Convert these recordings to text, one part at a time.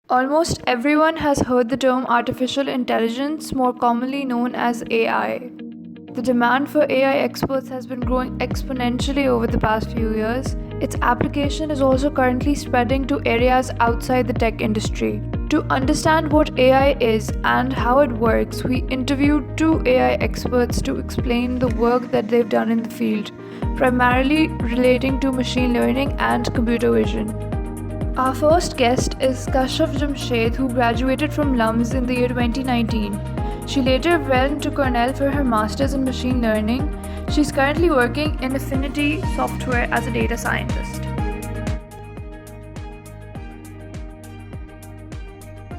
Almost everyone has heard the term artificial intelligence, more commonly known as AI. The demand for AI experts has been growing exponentially over the past few years. Its application is also currently spreading to areas outside the tech industry. To understand what AI is and how it works, we interviewed two AI experts to explain the work that they've done in the field, primarily relating to machine learning and computer vision. Our first guest is Kashaf Jamshed, who graduated from LUMS in the year 2019. She later went to Cornell for her master's in machine learning. She's currently working in Affinity Software as a data scientist.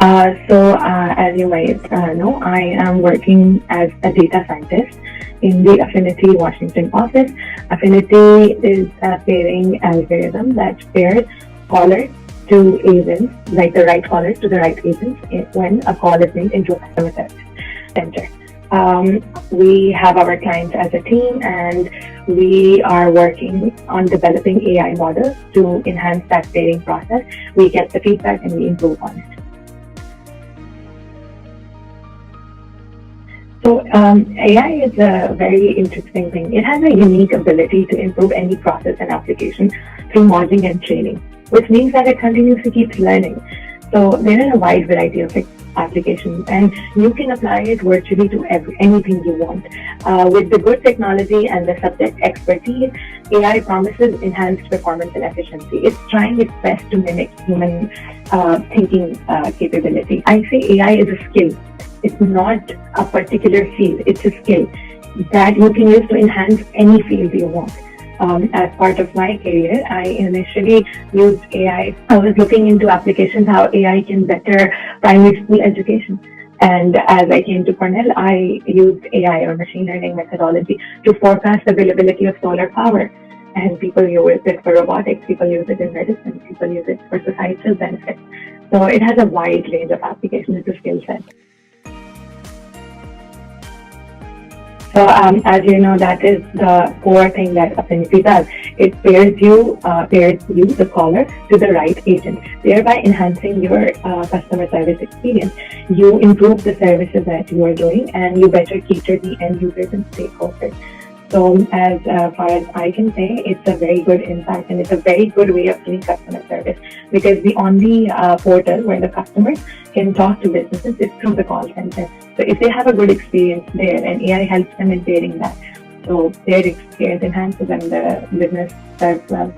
As you might know, I am working as a data scientist in the Affinity Washington office. Affinity is a pairing algorithm that pairs callers to agents, like the right callers to the right agents when a call is made into a customer service center. We have our clients as a team, and we are working on developing AI models to enhance that pairing process. We get the feedback and we improve on it. AI is a very interesting thing. It has a unique ability to improve any process and application through modeling and training, which means that it continuously keeps learning. So there is a wide variety of applications, and you can apply it virtually to anything you want. With the good technology and the subject expertise, AI promises enhanced performance and efficiency. It's trying its best to mimic human thinking capability. I say AI is a skill. It's not a particular field. It's a skill that you can use to enhance any field you want. As part of my career, I initially used AI. I was looking into applications, how AI can better primary school education. And as I came to Cornell, I used AI or machine learning methodology to forecast the availability of solar power. And people use it for robotics, people use it in medicine, people use it for societal benefits. So it has a wide range of applications. It's a skill set. As you know, that is the core thing that Affinity does. It pairs you, the caller, to the right agent, thereby enhancing your customer service experience. You improve the services that you are doing, and you better cater the end users and stakeholders. So as far as I can say, it's a very good impact, and it's a very good way of doing customer service, because the only portal where the customers can talk to businesses is through the call center. So if they have a good experience there, and AI helps them in pairing that, so their experience enhances and the business serves well.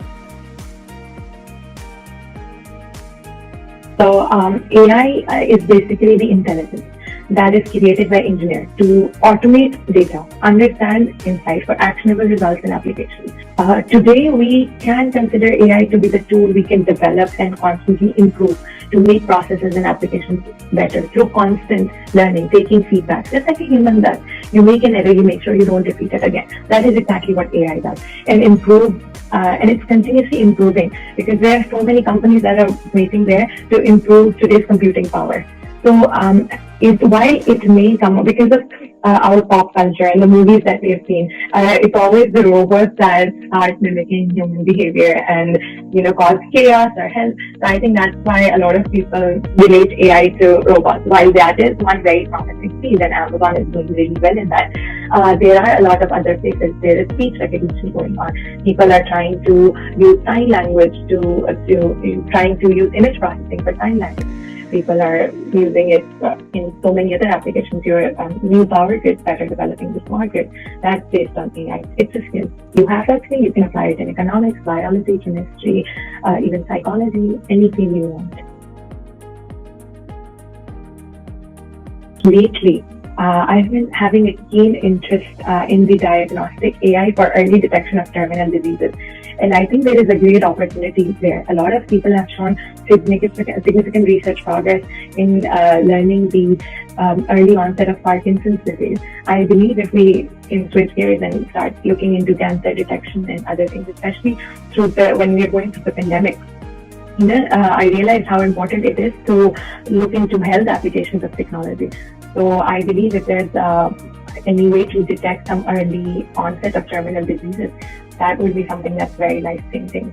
AI is basically the intelligence that is created by engineers to automate data, understand insight for actionable results and applications. Today, we can consider AI to be the tool we can develop and constantly improve to make processes and applications better through constant learning, taking feedback, just like a human does. You make an error, you make sure you don't repeat it again. That is exactly what AI does, and and it's continuously improving, because there are so many companies that are waiting there to improve today's computing power. So while it may come because of our pop culture and the movies that we have seen, it's always the robots that start mimicking human behavior and cause chaos or hell. So I think that's why a lot of people relate AI to robots. While that is one very promising field, and Amazon is doing really well in that, there are a lot of other places. There is speech recognition going on. People are trying to use sign language to trying to use image processing for sign language. People are using it in so many other applications. Your new power grids that are developing the smart grid, that's based on AI. It's a skill. You have that skill, you can apply it in economics, biology, chemistry, even psychology, any field you want. Lately, I've been having a keen interest in the diagnostic AI for early detection of terminal diseases. And I think there is a great opportunity there. A lot of people have shown significant research progress in learning the early onset of Parkinson's disease. I believe if we can switch gears and start looking into cancer detection and other things, especially when we're going through the pandemic, I realized how important it is to look into health applications of technology. So I believe if there's any way to detect some early onset of terminal diseases, that would be something that's very life-changing.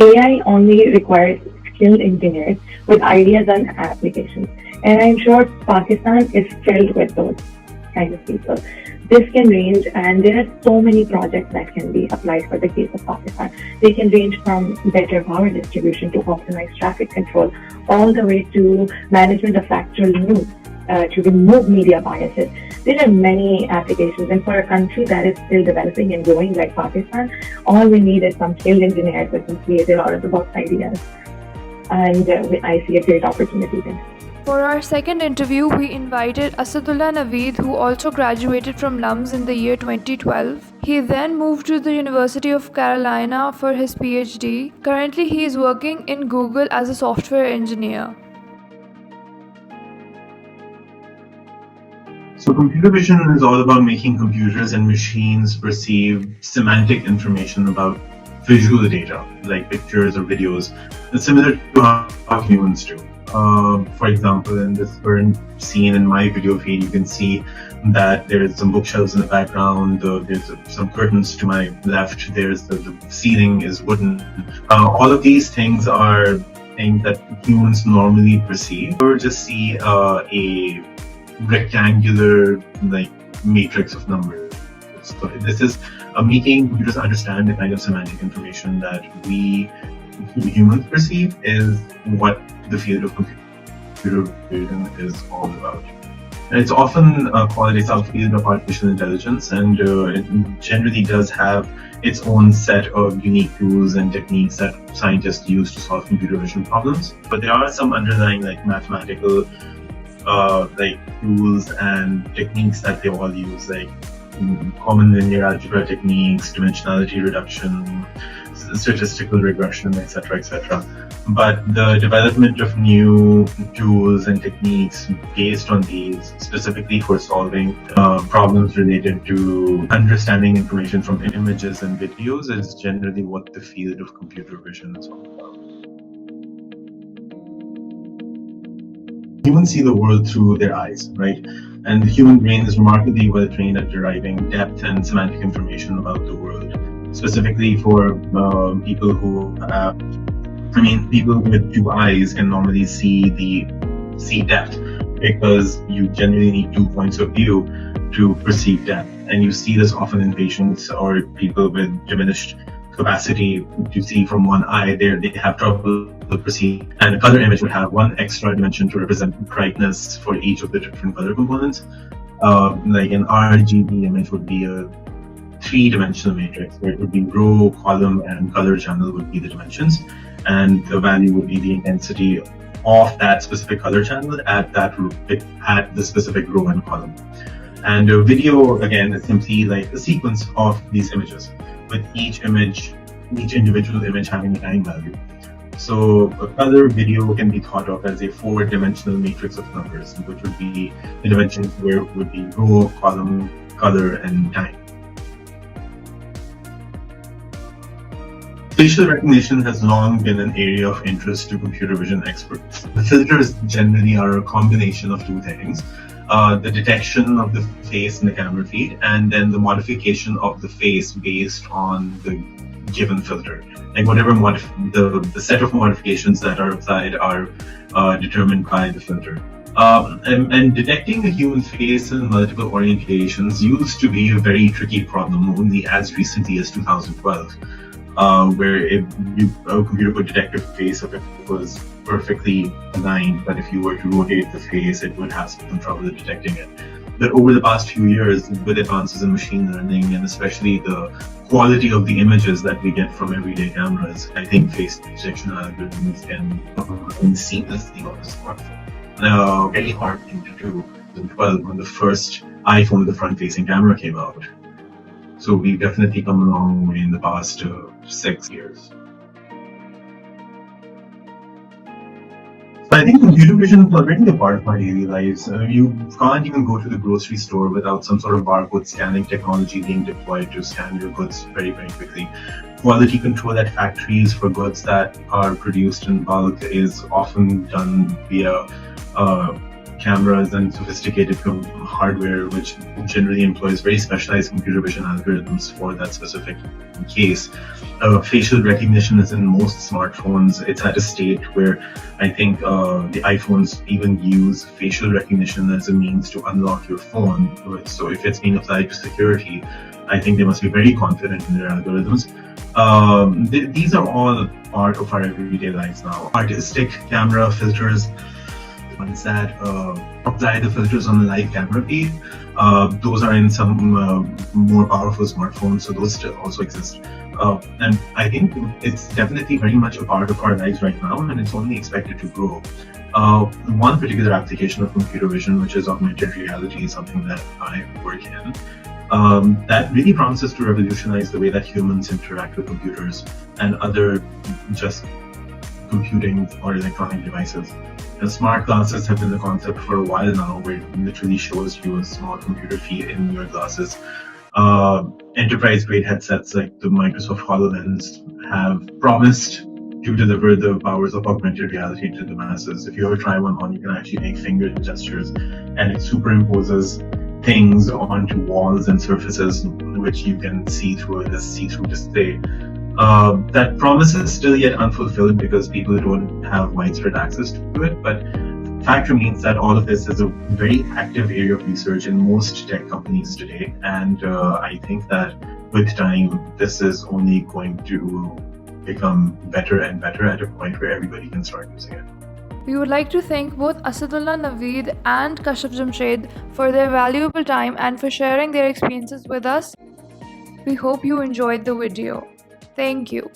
AI only requires skilled engineers with ideas and applications. And I'm sure Pakistan is filled with those kind of people. This can range, and there are so many projects that can be applied for the case of Pakistan. They can range from better power distribution to optimized traffic control, all the way to management of factual news, to remove media biases. There are many applications, and for a country that is still developing and growing like Pakistan, all we need is some skilled engineers with some creative out-of-the-box ideas, and I see a great opportunity there. For our second interview, we invited Asadullah Naweed, who also graduated from LUMS in the year 2012. He then moved to the University of Carolina for his PhD. Currently, he is working in Google as a software engineer. So computer vision is all about making computers and machines perceive semantic information about visual data, like pictures or videos. It's similar to how humans do. For example, in this current scene in my video feed, you can see that there's some bookshelves in the background, there's some curtains to my left, there's the ceiling is wooden. All of these things are things that humans normally perceive, or just see a rectangular matrix of numbers. So this is making computers understand the kind of semantic information that we humans perceive is what the field of computer vision is all about. And it's often called a subfield of artificial intelligence, and it generally does have its own set of unique tools and techniques that scientists use to solve computer vision problems. But there are some underlying mathematical tools and techniques that they all use, like common linear algebra techniques, dimensionality reduction, statistical regression, etc., etc. But the development of new tools and techniques based on these, specifically for solving problems related to understanding information from images and videos, is generally what the field of computer vision is all about. Humans see the world through their eyes, right? And the human brain is remarkably well trained at deriving depth and semantic information about the world. Specifically for people who have, people with two eyes can normally see depth, because you generally need 2 points of view to perceive depth. And you see this often in patients or people with diminished capacity to see from one eye. They have trouble perceiving, and a color image would have one extra dimension to represent brightness for each of the different color components. Like an RGB image would be a 3-dimensional matrix, where it would be row, column, and color channel would be the dimensions, and the value would be the intensity of that specific color channel at the specific row and column. And a video, again, is simply like a sequence of these images, with each individual image having a time value. So a color video can be thought of as a 4-dimensional matrix of numbers, which would be the dimensions where it would be row, column, color, and time. Facial recognition has long been an area of interest to computer vision experts. The filters generally are a combination of two things: the detection of the face in the camera feed, and then the modification of the face based on the given filter. Like whatever the set of modifications that are applied are determined by the filter. And detecting a human face in multiple orientations used to be a very tricky problem only as recently as 2012. Where a computer could detect a face if it was perfectly aligned, but if you were to rotate the face, it would have some trouble detecting it. But over the past few years, with advances in machine learning and especially the quality of the images that we get from everyday cameras, I think face detection algorithms can seamlessly on a smartphone. Very hard thing to do in 2012 when the first iPhone with the front-facing camera came out. So we've definitely come a long way in the past 6 years. So I think computer vision is already a part of our daily lives. You can't even go to the grocery store without some sort of barcode scanning technology being deployed to scan your goods very, very quickly. Quality control at factories for goods that are produced in bulk is often done via cameras and sophisticated hardware, which generally employs very specialized computer vision algorithms for that specific case. Facial recognition is in most smartphones. It's at a state where I think the iPhones even use facial recognition as a means to unlock your phone. So if it's being applied to security, I think they must be very confident in their algorithms. These are all part of our everyday lives now. Artistic camera filters, ones that apply the filters on the live camera feed, those are in some more powerful smartphones, so those still also exist. And I think it's definitely very much a part of our lives right now, and it's only expected to grow. One particular application of computer vision, which is augmented reality, is something that I work in. That really promises to revolutionize the way that humans interact with computers and other just computing or electronic devices. And smart glasses have been the concept for a while now, where it literally shows you a small computer feed in your glasses. Enterprise-grade headsets like the Microsoft HoloLens have promised to deliver the powers of augmented reality to the masses. If you ever try one on, you can actually make finger gestures, and it superimposes things onto walls and surfaces which you can see through this see-through display. That promise is still yet unfulfilled because people don't have widespread access to it, but fact remains that all of this is a very active area of research in most tech companies today, and I think that with time this is only going to become better and better at a point where everybody can start using it. We would like to thank both Asadullah Naweed and Kashaf Jamshed for their valuable time and for sharing their experiences with us. We hope you enjoyed the video. Thank you.